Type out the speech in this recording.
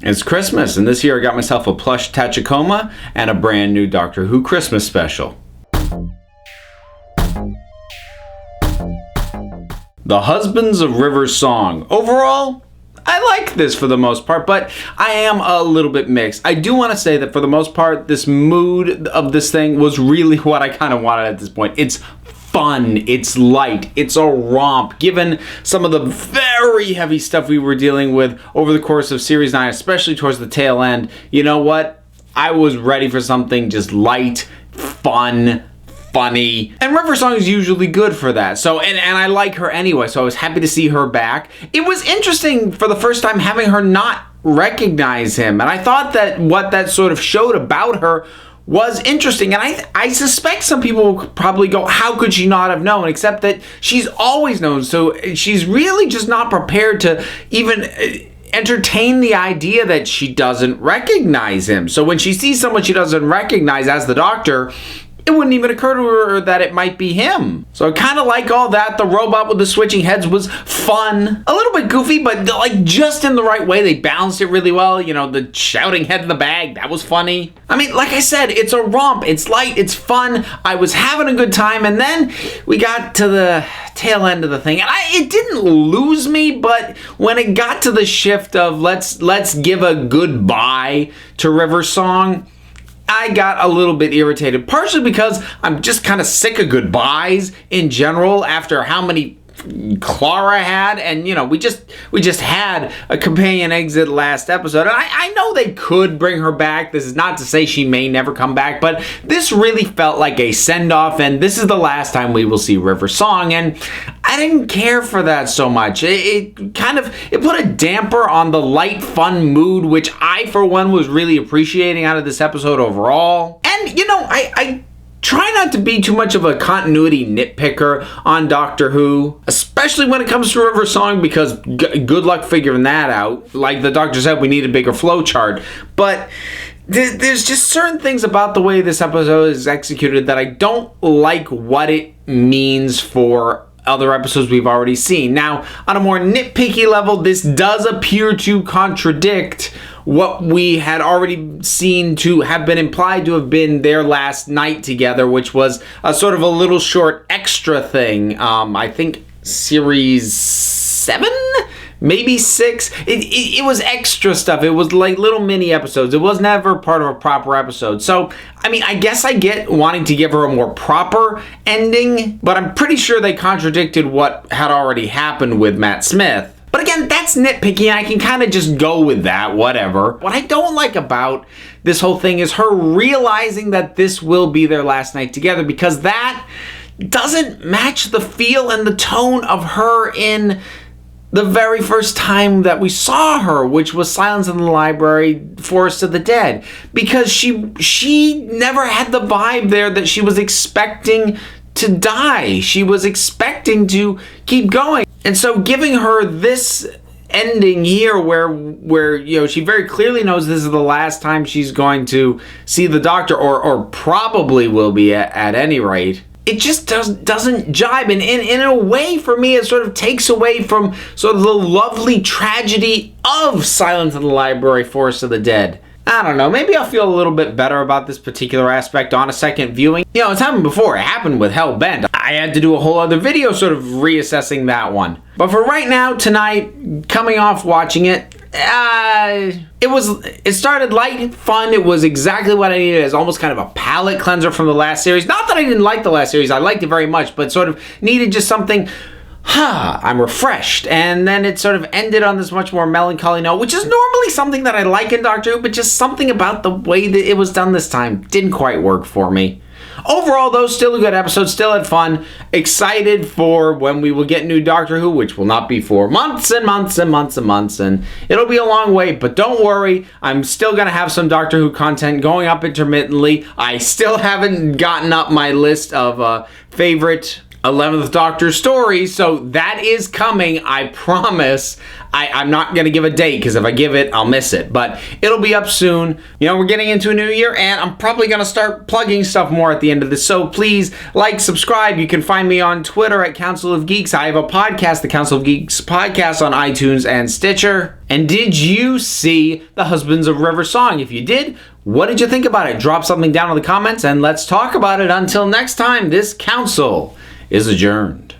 It's Christmas, and this year I got myself a plush Tachikoma and a brand new Doctor Who Christmas special. The Husbands of River's Song. Overall, I like this for the most part, but I am a little bit mixed. I do want to say that for the most part, this mood of this thing was really what I kind of wanted at this point. It's fun, it's light, it's a romp, given some of the very heavy stuff we were dealing with over the course of Series 9, especially towards the tail end. You know what? I was ready for something just light, fun, funny, and River Song is usually good for that. So, and I like her anyway, so I was happy to see her back. It was interesting for the first time having her not recognize him, and I thought that what that sort of showed about her was interesting, and I suspect some people will probably go, how could she not have known? Except that she's always known, so she's really just not prepared to even entertain the idea that she doesn't recognize him. So when she sees someone she doesn't recognize as the Doctor, it wouldn't even occur to her that it might be him. So I kind of like all that. The robot with the switching heads was fun. A little bit goofy, but like just in the right way. They balanced it really well. You know, the shouting head in the bag, that was funny. I mean, like I said, it's a romp. It's light, it's fun. I was having a good time, and then we got to the tail end of the thing, and it didn't lose me, but when it got to the shift of let's give a goodbye to River Song, I got a little bit irritated, partially because I'm just kind of sick of goodbyes in general after how many Clara had, and you know, we just had a companion exit last episode, and I know they could bring her back. This is not to say she may never come back, but this really felt like a send-off, and this is the last time we will see River Song, and I didn't care for that so much. It put a damper on the light, fun mood, which I, for one, was really appreciating out of this episode overall. And you know, I try not to be too much of a continuity nitpicker on Doctor Who, especially when it comes to River Song, because good luck figuring that out. Like the Doctor said, we need a bigger flow chart. But there's just certain things about the way this episode is executed that I don't like what it means for other episodes we've already seen. Now, on a more nitpicky level, this does appear to contradict what we had already seen to have been implied to have been their last night together, which was a sort of a little short extra thing. I think Series 7? Maybe 6. It was extra stuff. It was like little mini episodes. It was never part of a proper episode. So, I mean, I guess I get wanting to give her a more proper ending, but I'm pretty sure they contradicted what had already happened with Matt Smith. But again, that's nitpicky. I can kind of just go with that, whatever. What I don't like about this whole thing is her realizing that this will be their last night together, because that doesn't match the feel and the tone of her in the very first time that we saw her, which was Silence in the Library, Forest of the Dead. Because she never had the vibe there that she was expecting to die. She was expecting to keep going. And so giving her this ending here where you know, she very clearly knows this is the last time she's going to see the Doctor, or probably will be at any rate, it just doesn't jibe. And in a way, for me, it sort of takes away from sort of the lovely tragedy of Silence in the Library, Forest of the Dead. I don't know, maybe I'll feel a little bit better about this particular aspect on a second viewing. You know, it's happened before. It happened with Hellbent. I had to do a whole other video sort of reassessing that one. But for right now, tonight, coming off watching it, it started light, fun. It was exactly what I needed, as almost kind of a palate cleanser from the last series. Not that I didn't like the last series, I liked it very much, but sort of needed just something, I'm refreshed. And then it sort of ended on this much more melancholy note, which is normally something that I like in Doctor Who, but just something about the way that it was done this time didn't quite work for me. Overall, though, still a good episode, still had fun. Excited for when we will get new Doctor Who, which will not be for months and months and months and months, and it'll be a long wait, but don't worry, I'm still going to have some Doctor Who content going up intermittently. I still haven't gotten up my list of favorite 11th Doctor story, so that is coming, I promise. I'm not going to give a date, because if I give it, I'll miss it, but it'll be up soon. You know, we're getting into a new year, and I'm probably going to start plugging stuff more at the end of this, so please like, subscribe. You can find me on Twitter at Council of Geeks. I have a podcast, the Council of Geeks podcast, on iTunes and Stitcher. And did you see The Husbands of River Song? If you did, what did you think about it? Drop something down in the comments, and let's talk about it. Until next time, this council is adjourned.